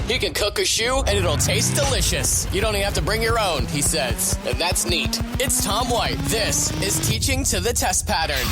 He can cook a shoe and it'll taste delicious. You don't even have to bring your own, he says. And that's neat. It's Tom White. This is Teaching to the Test Pattern.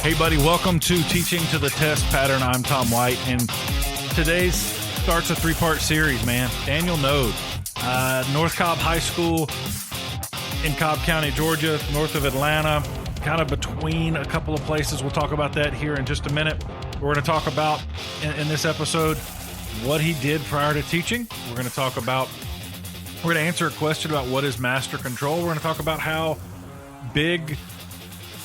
Hey, buddy, welcome to Teaching to the Test Pattern. I'm Tom White, and today's starts a three-part series, man. Daniel Knode, North Cobb High School in Cobb County, Georgia, north of Atlanta, kind of between a couple of places. We'll talk about that here in just a minute. We're going to talk about, in this episode, what he did prior to teaching. We're going to answer a question about what is master control. We're going to talk about how big,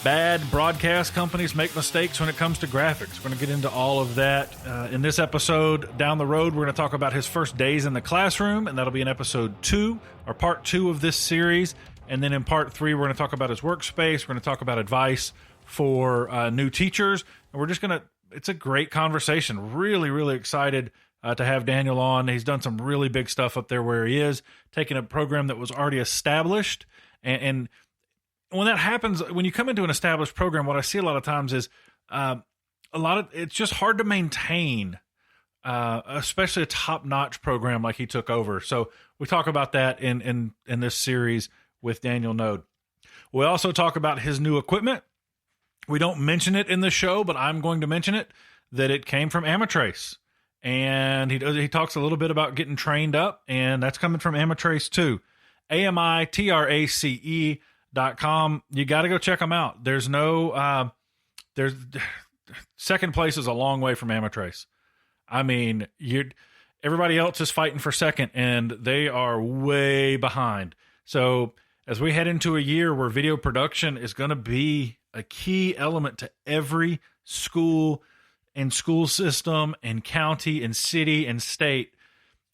bad broadcast companies make mistakes when it comes to graphics. We're going to get into all of that in this episode. Down the road, we're going to talk about his first days in the classroom, and that'll be in episode 2, or part 2 of this series. And then in part 3, we're going to talk about his workspace. We're going to talk about advice for new teachers. And we're just going to, it's a great conversation. Really, really excited to have Daniel on. He's done some really big stuff up there where he is, taking a program that was already established. And when that happens, when you come into an established program, what I see a lot of times is it's just hard to maintain, especially a top-notch program like he took over. So we talk about that in this series with Daniel Knode. We also talk about his new equipment. We don't mention it in the show, but I'm going to mention it, that it came from Amatrace. And he talks a little bit about getting trained up, and that's coming from Amatrace too. AMITRACE.com. You got to go check them out. There's second place is a long way from Amatrace. I mean, everybody else is fighting for second, and they are way behind. So as we head into a year where video production is going to be a key element to every school and school system and county and city and state,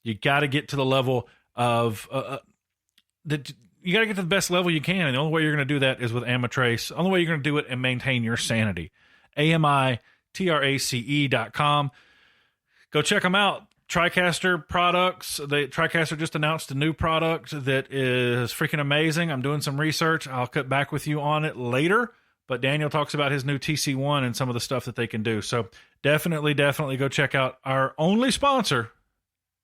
you got to get to the level of that. You got to get to the best level you can. And the only way you're going to do that is with Amatrace. The only way you're going to do it and maintain your sanity. AMITRACE.com. Go check them out. TriCaster products. TriCaster just announced a new product that is freaking amazing. I'm doing some research. I'll cut back with you on it later. But Daniel talks about his new TC1 and some of the stuff that they can do. So definitely go check out our only sponsor,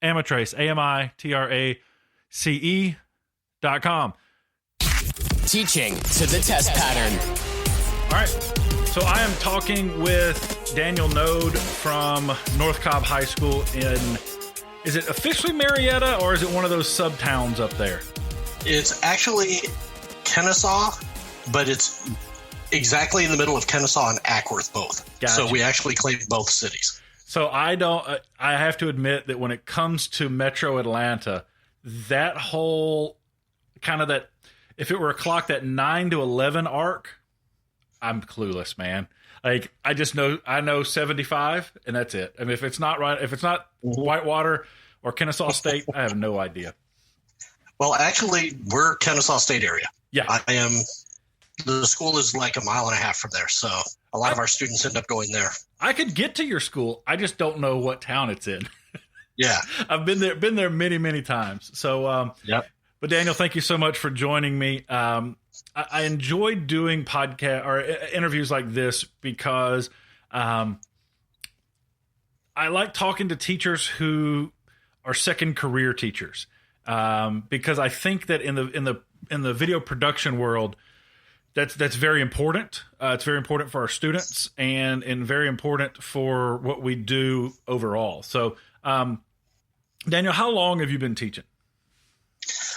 Amatrace. AMITRACE.com. Teaching to the Test Pattern. All right. So I am talking with Daniel Knode from North Cobb High School is it officially Marietta, or is it one of those sub-towns up there? It's actually Kennesaw, but it's exactly in the middle of Kennesaw and Ackworth both. Gotcha. So we actually claim both cities. So I have to admit that when it comes to Metro Atlanta, that whole kind of that, if it were a clock, that 9 to 11 arc, I'm clueless, man. Like, I know 75, and that's it. I mean, if it's not Whitewater or Kennesaw State, I have no idea. Well, actually, we're Kennesaw State area. Yeah. The school is like a mile and a half from there, so a lot of our students end up going there. I could get to your school. I just don't know what town it's in. Yeah. I've been there many, many times. So, yep. But Daniel, thank you so much for joining me. I enjoy doing podcast or interviews like this because I like talking to teachers who are second career teachers, because I think that in the video production world, that's very important. It's very important for our students and very important for what we do overall. So, Daniel, how long have you been teaching?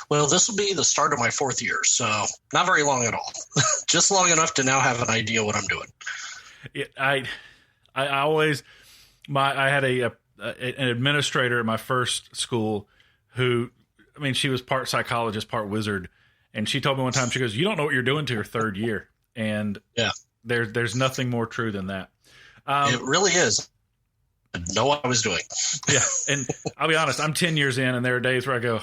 Well, this will be the start of my 4th year, so not very long at all. Just long enough to now have an idea what I'm doing. Yeah, I had an administrator at my first school who, I mean, she was part psychologist, part wizard, and she told me one time, she goes, "You don't know what you're doing to your 3rd year," and yeah, there's nothing more true than that. It really is. I know what I was doing. Yeah, and I'll be honest, I'm 10 years in, and there are days where I go,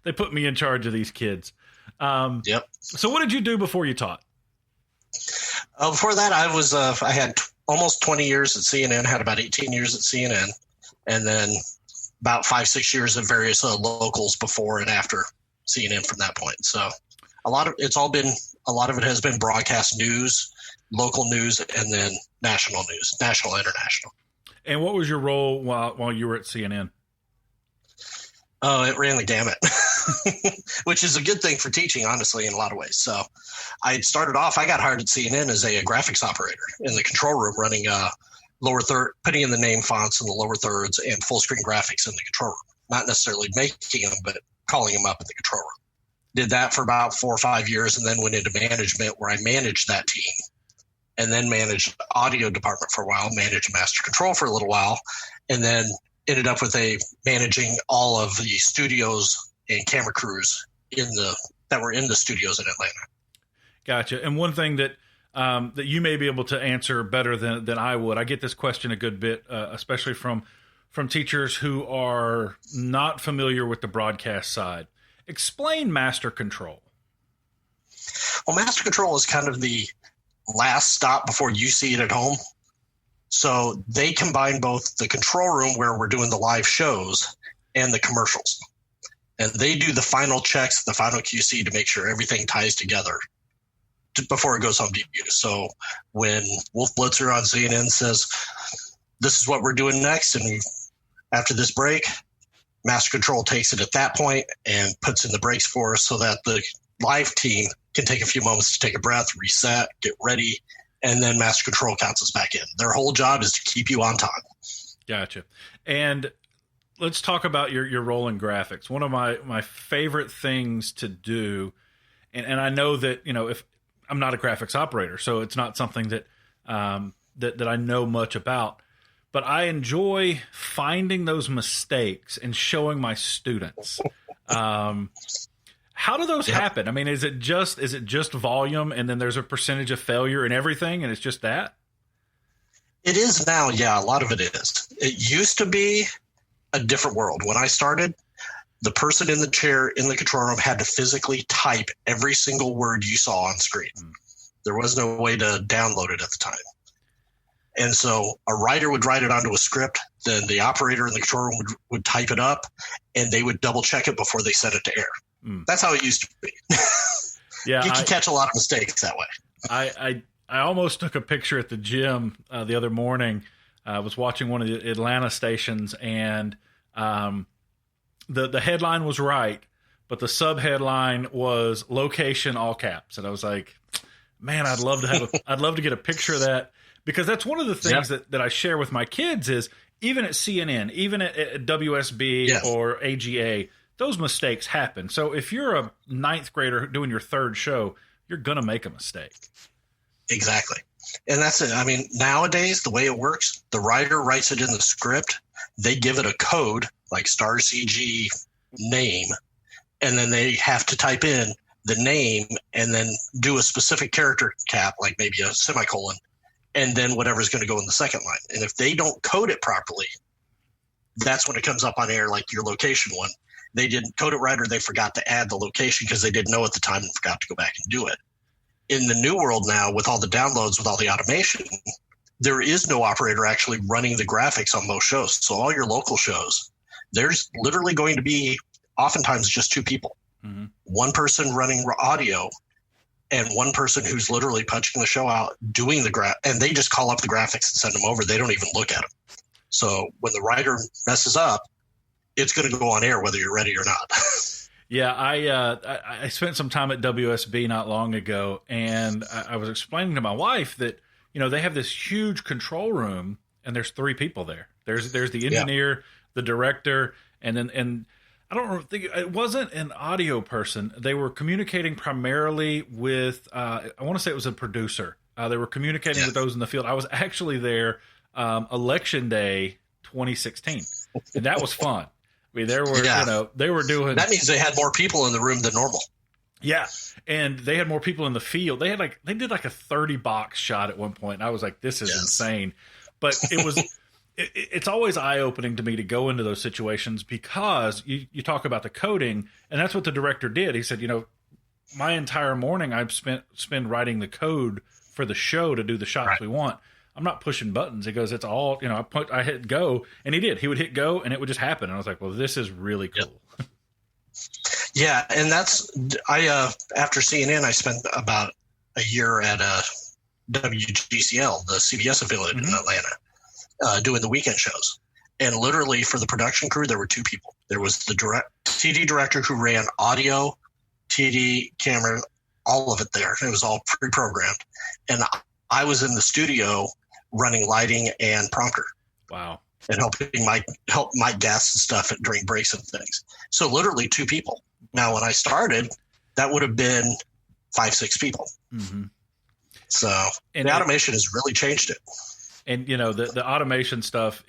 they put me in charge of these kids. Yep. So what did you do before you taught? Before that, I had almost 20 years at CNN, had about 18 years at CNN, and then about 5-6 years at various locals before and after CNN from that point. So a lot of it has been broadcast news, local news, and then national news, national, international. And what was your role while you were at CNN? Oh, it ran the gamut, which is a good thing for teaching, honestly, in a lot of ways. So I started off, I got hired at CNN as a graphics operator in the control room, running lower third, putting in the name fonts in the lower thirds and full screen graphics in the control room. Not necessarily making them, but calling them up in the control room. Did that for about 4 or 5 years, and then went into management, where I managed that team, and then managed the audio department for a while, managed master control for a little while, and then ended up with managing all of the studios and camera crews that were in the studios in Atlanta. Gotcha. And one thing that that you may be able to answer better than I would, I get this question a good bit, especially from teachers who are not familiar with the broadcast side. Explain master control. Well, master control is kind of the last stop before you see it at home. So they combine both the control room, where we're doing the live shows, and the commercials. And they do the final checks, the final QC, to make sure everything ties together before it goes home to you. So when Wolf Blitzer on CNN says, this is what we're doing next, and after this break, master control takes it at that point and puts in the breaks for us, so that the live team can take a few moments to take a breath, reset, get ready, and then master control counts us back in. Their whole job is to keep you on time. Gotcha. And let's talk about your role in graphics. One of my favorite things to do, and I know that, if I'm not a graphics operator, so it's not something that that I know much about, but I enjoy finding those mistakes and showing my students. How do those happen? I mean, is it just volume, and then there's a percentage of failure and everything, and it's just that? It is now. Yeah, a lot of it is. It used to be a different world. When I started, the person in the chair in the control room had to physically type every single word you saw on screen. There was no way to download it at the time. And so a writer would write it onto a script, then the operator in the control room would type it up, and they would double check it before they sent it to air. That's how it used to be. Yeah, you can catch a lot of mistakes that way. I almost took a picture at the gym the other morning. I was watching one of the Atlanta stations, and the headline was right, but the sub headline was "location" all caps, and I was like, "Man, I'd love to get a picture of that," because that's one of the things that I share with my kids is, even at CNN, even at WSB or AGA. Those mistakes happen. So if you're a 9th grader doing your 3rd show, you're going to make a mistake. Exactly. And that's it. I mean, nowadays, the way it works, the writer writes it in the script. They give it a code like star CG name, and then they have to type in the name and then do a specific character cap, like maybe a semicolon, and then whatever's going to go in the second line. And if they don't code it properly, that's when it comes up on air, like your location one. They didn't code it right, or they forgot to add the location because they didn't know at the time and forgot to go back and do it. In the new world now, with all the downloads, with all the automation, there is no operator actually running the graphics on most shows. So all your local shows, there's literally going to be oftentimes just 2 people. Mm-hmm. One person running audio and one person who's literally punching the show out, doing the and they just call up the graphics and send them over. They don't even look at them. So when the writer messes up, it's going to go on air whether you're ready or not. Yeah, I spent some time at WSB not long ago, and I was explaining to my wife that, they have this huge control room, and there's 3 people there. There's the engineer, the director, and I don't think it wasn't an audio person. They were communicating primarily with I want to say it was a producer. They were communicating with those in the field. I was actually there election day 2016, and that was fun. I mean, there were, they were doing. That means they had more people in the room than normal. Yeah, and they had more people in the field. They did like a 30 box shot at one point, and I was like, "This is insane." But it was. It's always eye opening to me to go into those situations, because you talk about the coding, and that's what the director did. He said, my entire morning I've spent writing the code for the show to do the shots we want. I'm not pushing buttons. He goes, it's all, I hit go, and he did. He would hit go, and it would just happen. And I was like, well, this is really cool. Yep. Yeah, and after CNN, I spent about a year at WGCL, the CBS affiliate in Atlanta. doing the weekend shows. And literally for the production crew, there were two people. There was the TD director who ran audio, TD, camera, all of it there. It was all pre-programmed. And I was in the studio running lighting and prompter. Wow. And help my guests and stuff during breaks and things. So literally two people. Now, when I started, that would have been 5-6 people. Mm-hmm. So and the automation has really changed it. And, the automation stuff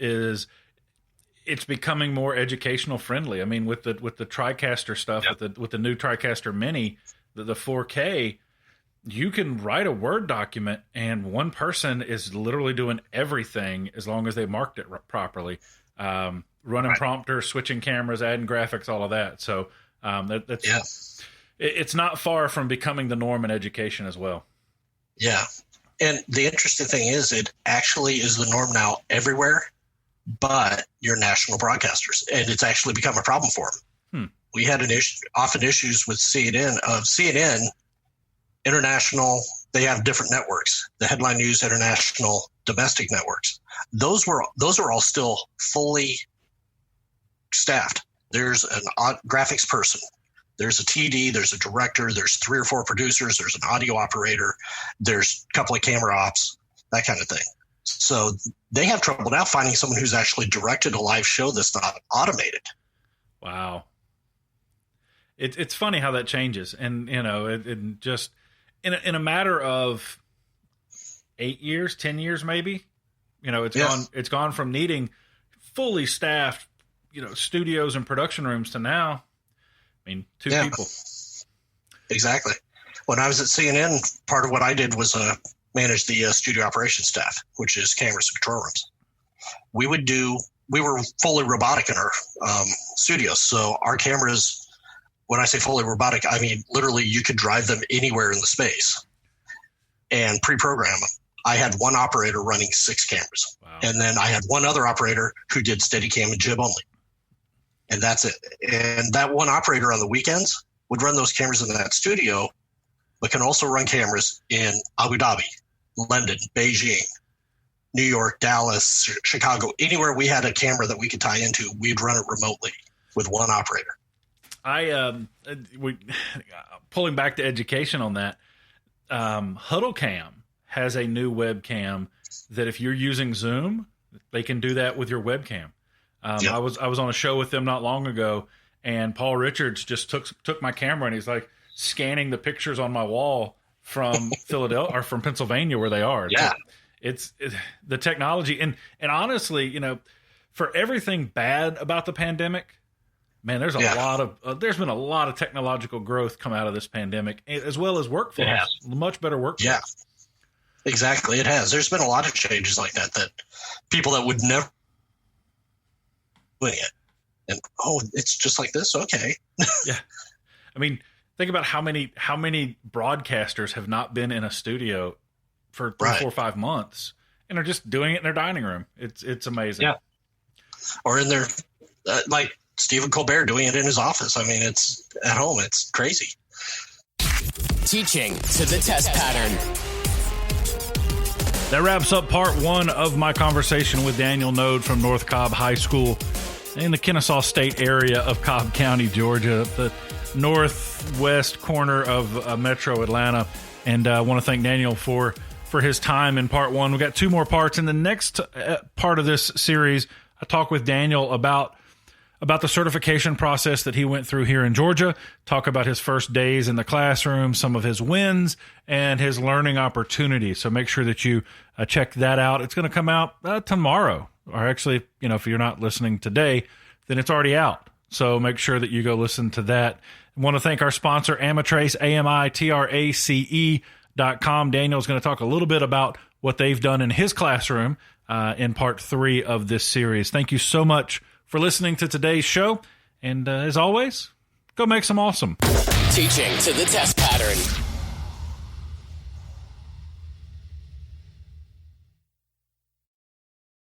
it's becoming more educational friendly. I mean, with the TriCaster stuff, yep. with the new TriCaster Mini, the 4K, you can write a Word document and one person is literally doing everything as long as they marked it properly. Running right. Prompter, switching cameras, adding graphics, all of that. So it's not far from becoming the norm in education as well. Yeah. And the interesting thing is it actually is the norm now everywhere but your national broadcasters. And it's actually become a problem for them. We had often issues with CNN international. They have different networks, the Headline News International, domestic networks. Those are all still fully staffed. There's an graphics person. There's a TD, there's a director, there's 3 or 4 producers, there's an audio operator, there's a couple of camera ops, that kind of thing. So they have trouble now finding someone who's actually directed a live show that's not automated. Wow. It's funny how that changes. And, it just in a matter of 8 years, 10 years, maybe, it's gone from needing fully staffed, studios and production rooms to now, 2 people. Exactly. When I was at CNN, part of what I did was manage the studio operations staff, which is cameras and control rooms. We were fully robotic in our studios. So our cameras, when I say fully robotic, I mean literally you could drive them anywhere in the space and pre-program them. I had one operator running 6 cameras. Wow. And then I had one other operator who did Steadicam and jib only. And that's it. And that one operator on the weekends would run those cameras in that studio, but can also run cameras in Abu Dhabi, London, Beijing, New York, Dallas, Chicago. Anywhere we had a camera that we could tie into, we'd run it remotely with one operator. Pulling back to education on that, HuddleCam has a new webcam that if you're using Zoom, they can do that with your webcam. Yep. I was on a show with them not long ago, and Paul Richards just took my camera and he's like scanning the pictures on my wall from Philadelphia or from Pennsylvania where they are. Yeah, it's the technology and honestly, for everything bad about the pandemic, man, there's there's been a lot of technological growth come out of this pandemic, as well as workflows. Much better workflows. Yeah, exactly. It has. There's been a lot of changes like that people that would never doing it. And it's just like this. Okay. Yeah. Think about how many broadcasters have not been in a studio for 3, 4, 5 months and are just doing it in their dining room. It's amazing. Yeah. Or in their, like Stephen Colbert doing it in his office. It's at home. It's crazy. Teaching to the test pattern. That wraps up part 1 of my conversation with Daniel Knode from North Cobb High School in the Kennesaw State area of Cobb County, Georgia, the northwest corner of Metro Atlanta. And I want to thank Daniel for his time in part 1. We've got 2 more parts. In the next part of this series, I talk with Daniel about the certification process that he went through here in Georgia, talk about his first days in the classroom, some of his wins, and his learning opportunities. So make sure that you check that out. It's going to come out tomorrow. Or actually, if you're not listening today, then it's already out. So make sure that you go listen to that. I want to thank our sponsor, Amatrace, AMITRACE.com. Daniel's going to talk a little bit about what they've done in his classroom in part 3 of this series. Thank you so much for listening to today's show. And as always, go make some awesome. Teaching to the test pattern.